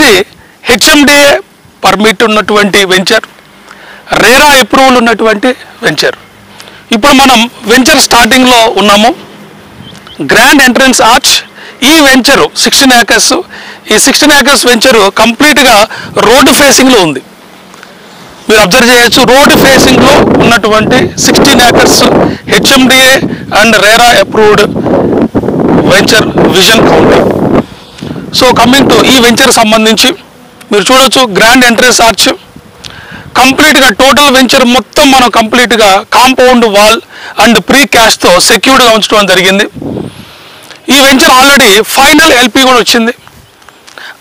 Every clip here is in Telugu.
ఇది హెచ్ఎండిఏ పర్మిట్ ఉన్నటువంటి వెంచర్, రేరా అప్రూవల్ ఉన్నటువంటి వెంచర్. ఇప్పుడు మనం వెంచర్ స్టార్టింగ్లో ఉన్నాము. Grand entrance arch. ఈ వెంచరు 16 acres. ఈ 16 acres వెంచరు కంప్లీట్గా రోడ్డు ఫేసింగ్లో ఉంది. మీరు అబ్జర్వ్ చేయొచ్చు, రోడ్డు ఫేసింగ్లో ఉన్నటువంటి 16 acres HMDA and RERA approved venture vision county. So coming to ఈ వెంచర్ సంబంధించి మీరు చూడొచ్చు, గ్రాండ్ ఎంట్రన్స్ ఆర్చ్ కంప్లీట్గా టోటల్ వెంచర్ మొత్తం మనం కంప్లీట్గా కాంపౌండ్ వాల్ అండ్ ప్రీ క్యాష్తో సెక్యూర్డ్గా ఉంచడం జరిగింది. ఈ వెంచర్ ఆల్రెడీ ఫైనల్ ఎల్పి కూడా వచ్చింది.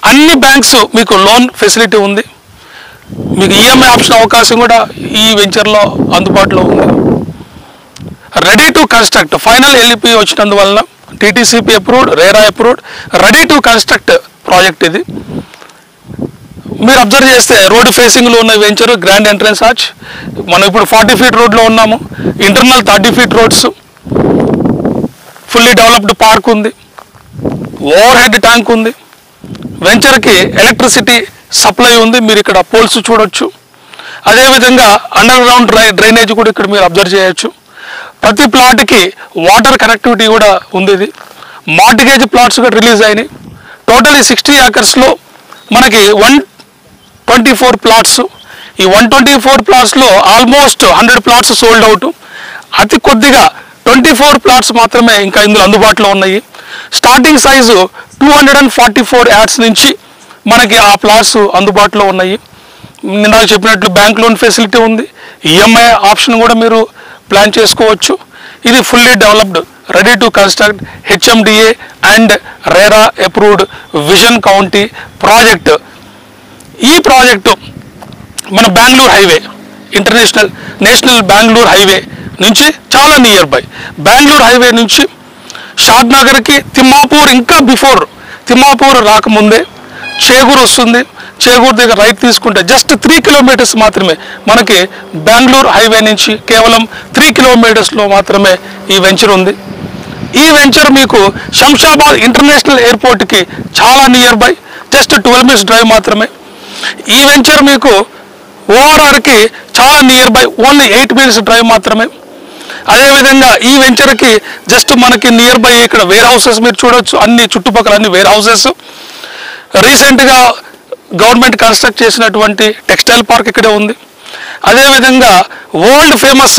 అన్ని బ్యాంక్స్ మీకు లోన్ ఫెసిలిటీ ఉంది. మీకు ఈఎంఐ ఆప్షన్ అవకాశం కూడా ఈ వెంచర్లో అందుబాటులో ఉంది. Ready to construct final LP వచ్చినందువలన TTCP approved, RERA approved, ready to construct project ఇది. మీరు అబ్జర్వ్ చేస్తే రోడ్డు ఫేసింగ్లో ఉన్న వెంచర్ గ్రాండ్ ఎంట్రన్స్ ఆర్చ్. మనం ఇప్పుడు 40 feet రోడ్లో ఉన్నాము. Internal 30 feet roads, fully developed park ఉంది, ఓవర్ హెడ్ ట్యాంక్ ఉంది. వెంచర్కి ఎలక్ట్రిసిటీ సప్లై ఉంది. మీరు ఇక్కడ పోల్స్ చూడొచ్చు. అదేవిధంగా అండర్ గ్రౌండ్ డ్రైనేజ్ కూడా ఇక్కడ మీరు అబ్జర్వ్ చేయొచ్చు. ప్రతి ప్లాట్కి వాటర్ కనెక్టివిటీ కూడా ఉంది. ఇది మార్టిగేజ్ ప్లాట్స్ కూడా రిలీజ్ అయినాయి. టోటల్ ఈ 60 acresలో మనకి 124 plots. ఈ 124 plotsలో ఆల్మోస్ట్ 100 plots సోల్డ్ అవుట్. అతి కొద్దిగా 24 plots మాత్రమే ఇంకా ఇందులో అందుబాటులో ఉన్నాయి. స్టార్టింగ్ సైజు 244 యార్డ్స్ నుంచి మనకి ఆ ప్లాట్స్ అందుబాటులో ఉన్నాయి. నాకు చెప్పినట్లు బ్యాంక్ లోన్ ఫెసిలిటీ ఉంది. ఈఎంఐ ఆప్షన్ కూడా మీరు ప్లాన్ చేసుకోవచ్చు. ఇది fully developed, ready to construct HMDA and RERA approved vision county project. ఈ ప్రాజెక్టు మన Bengaluru highway, national Bengaluru highway నుంచి చాలా నియర్ బై. బెంగళూరు హైవే నుంచి షాద్నగర్కి, తిమ్మాపూర్, ఇంకా బిఫోర్ తిమ్మాపూర్ రాకముందే చేగూరు వస్తుంది. చేగూరు దగ్గర రైట్ తీసుకుంటే జస్ట్ 3 kilometers మాత్రమే మనకి బెంగళూరు హైవే నుంచి కేవలం 3 kilometersలో మాత్రమే ఈ వెంచర్ ఉంది. ఈ వెంచర్ మీకు శంషాబాద్ ఇంటర్నేషనల్ ఎయిర్పోర్ట్కి చాలా near by, just 12 minutes drive మాత్రమే. ఈ వెంచర్ మీకు ఓఆర్ఆర్కి చాలా near by, only 8 minutes drive మాత్రమే. అదేవిధంగా ఈ వెంచర్కి జస్ట్ మనకి నియర్ బై ఇక్కడ వేర్ హౌసెస్ మీరు చూడొచ్చు. అన్ని చుట్టుపక్కల అన్ని వేర్ హౌసెస్. రీసెంట్గా గవర్నమెంట్ కన్స్ట్రక్ట్ చేసినటువంటి టెక్స్టైల్ పార్క్ ఇక్కడే ఉంది. అదేవిధంగా world famous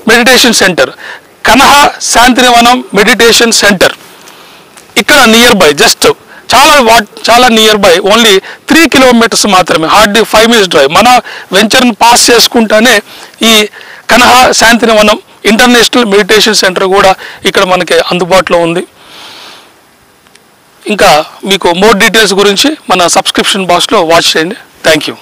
meditation centre Kanha Shantinivanam meditation centre ఇక్కడ నియర్ బై, జస్ట్ చాలా నియర్ బై, ఓన్లీ 3 kilometers మాత్రమే, హార్డ్లీ 5 minutes డ్రైవ్. మన వెంచర్ని పాస్ చేసుకుంటానే ఈ కన్హా శాంతినివనం ఇంటర్నేషనల్ మెడిటేషన్ సెంటర్ కూడా ఇక్కడ మనకి అందుబాటులో ఉంది. ఇంకా మీకు మోర్ డీటెయిల్స్ గురించి మన సబ్స్క్రిప్షన్ బాక్స్లో వాచ్ చేయండి. Thank you.